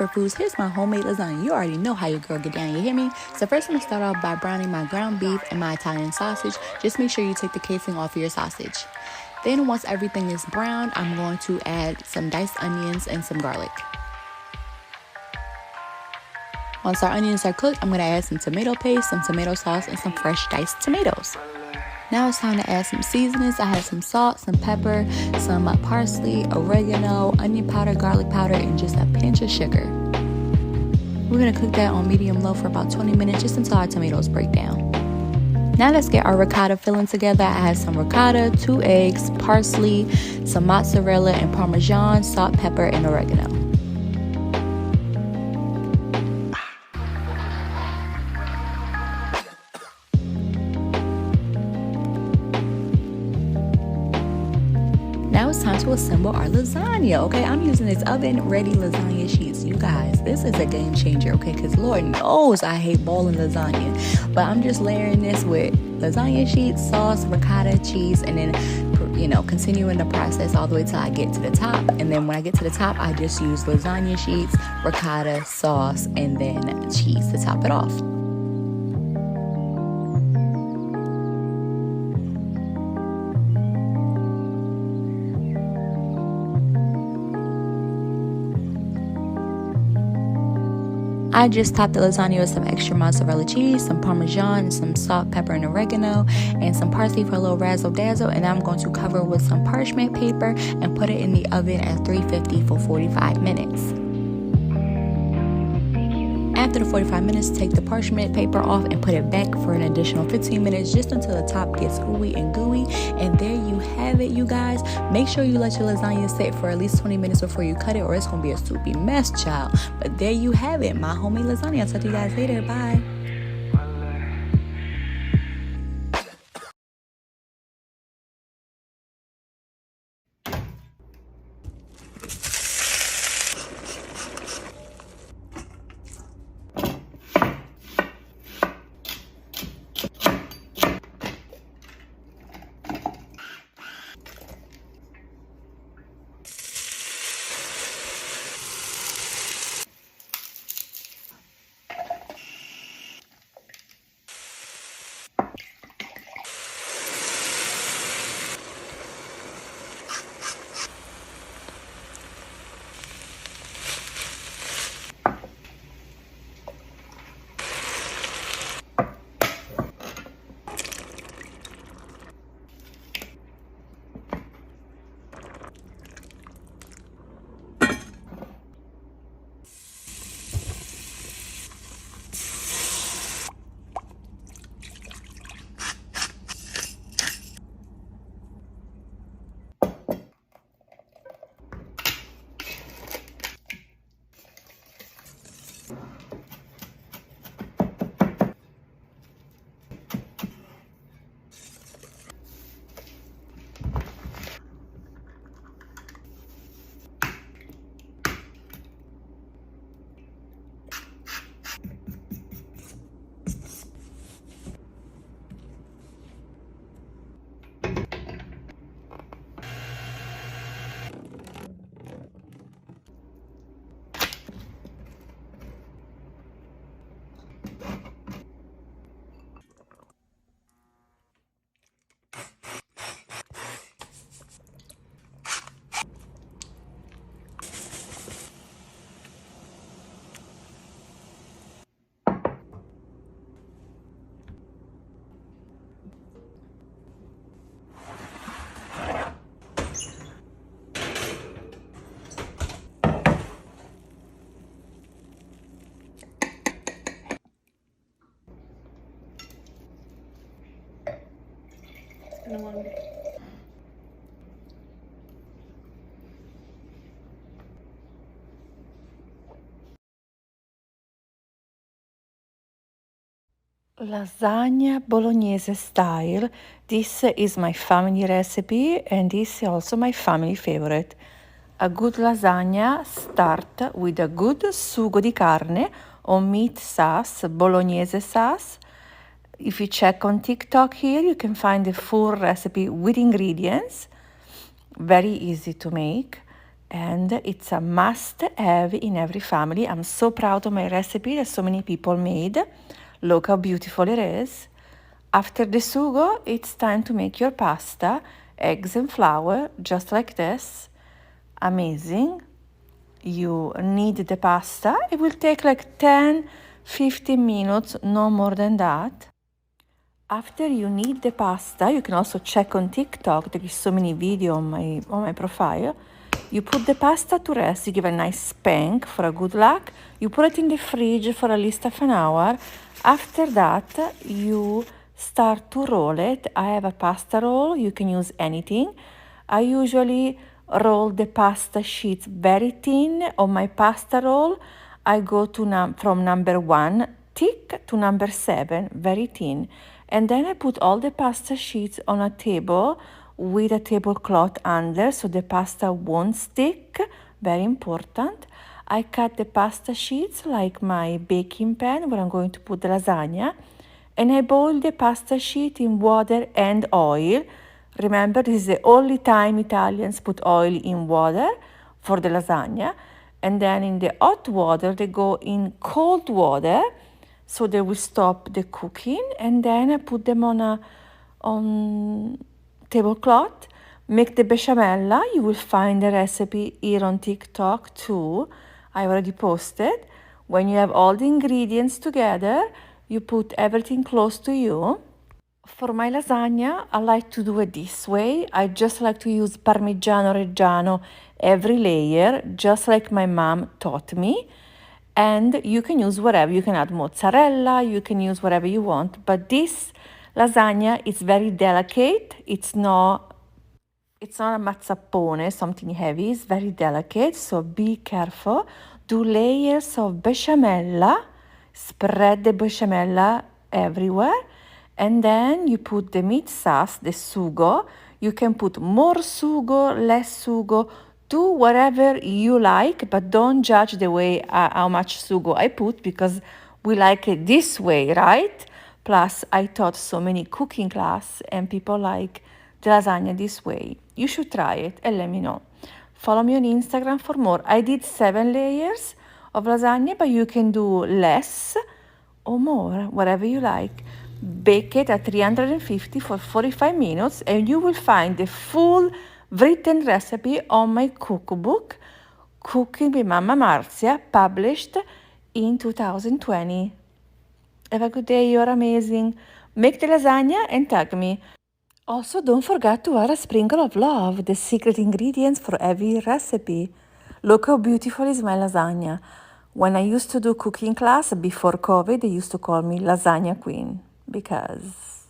comfort foods, here's my homemade lasagna. You already know how your girl get down, you hear me? So first I'm going to start off by browning my ground beef and my Italian sausage. Just make sure you take the casing off of your sausage. Then once everything is browned, I'm going to add some diced onions and some garlic. Once our onions are cooked, I'm going to add some tomato paste, some tomato sauce, and some fresh diced tomatoes. Now it's time to add some seasonings. I have some salt, some pepper, some parsley, oregano, onion powder, garlic powder, and just a pinch of sugar. We're going to cook that on medium-low for about 20 minutes, just until our tomatoes break down. Now let's get our ricotta filling together. I have some ricotta, 2 eggs, parsley, some mozzarella and parmesan, salt, pepper, and oregano. Now it's time to assemble our lasagna, okay? I'm using this oven-ready lasagna sheets. You guys, this is a game changer, okay? Because Lord knows I hate boiling lasagna. But I'm just layering this with lasagna sheets, sauce, ricotta, cheese, and then, continuing the process all the way till I get to the top. And then when I get to the top, I just use lasagna sheets, ricotta, sauce, and then cheese to top it off. I just topped the lasagna with some extra mozzarella cheese, some parmesan, some salt, pepper, and oregano, and some parsley for a little razzle-dazzle. And I'm going to cover with some parchment paper and put it in the oven at 350 for 45 minutes. After the 45 minutes, take the parchment paper off and put it back for an additional 15 minutes, just until the top gets ooey and gooey. And there you have it, you guys. Make sure you let your lasagna sit for at least 20 minutes before you cut it, or it's going to be a soupy mess, child. But there you have it, my homemade lasagna. I'll talk to you guys later. Bye. Lasagna Bolognese style. This is my family recipe and this is also my family favorite. A good lasagna starts with a good sugo di carne or meat sauce, Bolognese sauce. If you check on TikTok here, you can find the full recipe with ingredients. Very easy to make. and it's a must-have in every family. I'm so proud of my recipe that so many people made. Look how beautiful it is. After the sugo, it's time to make your pasta, eggs and flour, just like this. Amazing. You knead the pasta. It will take like 10-15 minutes, no more than that. After you knead the pasta, you can also check on TikTok. There is so many videos on my profile. You put the pasta to rest. You give a nice spank for a good luck. You put it in the fridge for at least half an hour. After that, you start to roll it. I have a pasta roll. You can use anything. I usually roll the pasta sheets very thin. On my pasta roll, I go to from number 1 thick to number 7 very thin, and then I put all the pasta sheets on a table with a tablecloth under so the pasta won't stick. Very important. I cut the pasta sheets like my baking pan where I'm going to put the lasagna, and I boil the pasta sheet in water and oil. Remember, this is the only time Italians put oil in water for the lasagna. And then in the hot water, they go in cold water so they will stop the cooking. And then I put them on tablecloth. Make the bechamel. You will find the recipe here on TikTok too. I already posted. When you have all the ingredients together, you put everything close to you. For my lasagna, I like to do it this way. I just like to use Parmigiano Reggiano every layer, just like my mom taught me. And you can use whatever. You can add mozzarella, you can use whatever you want. But this lasagna is very delicate. It's not a mazzapone, something heavy. It's very delicate, so be careful. Do layers of bechamel. Spread the bechamel everywhere. And then you put the meat sauce, the sugo. You can put more sugo, less sugo. Do whatever you like, but don't judge the way how much sugo I put, because we like it this way, right? Plus, I taught so many cooking class and people like the lasagna this way. You should try it and let me know. Follow me on Instagram for more. I did 7 layers of lasagna, but you can do less or more, whatever you like. Bake it at 350 for 45 minutes and you will find the full written recipe on my cookbook, Cooking with Mamma Marzia, published in 2020. Have a good day, you're amazing. Make the lasagna and tag me. Also, don't forget to add a sprinkle of love, the secret ingredients for every recipe. Look how beautiful is my lasagna. When I used to do cooking class before COVID, they used to call me Lasagna Queen because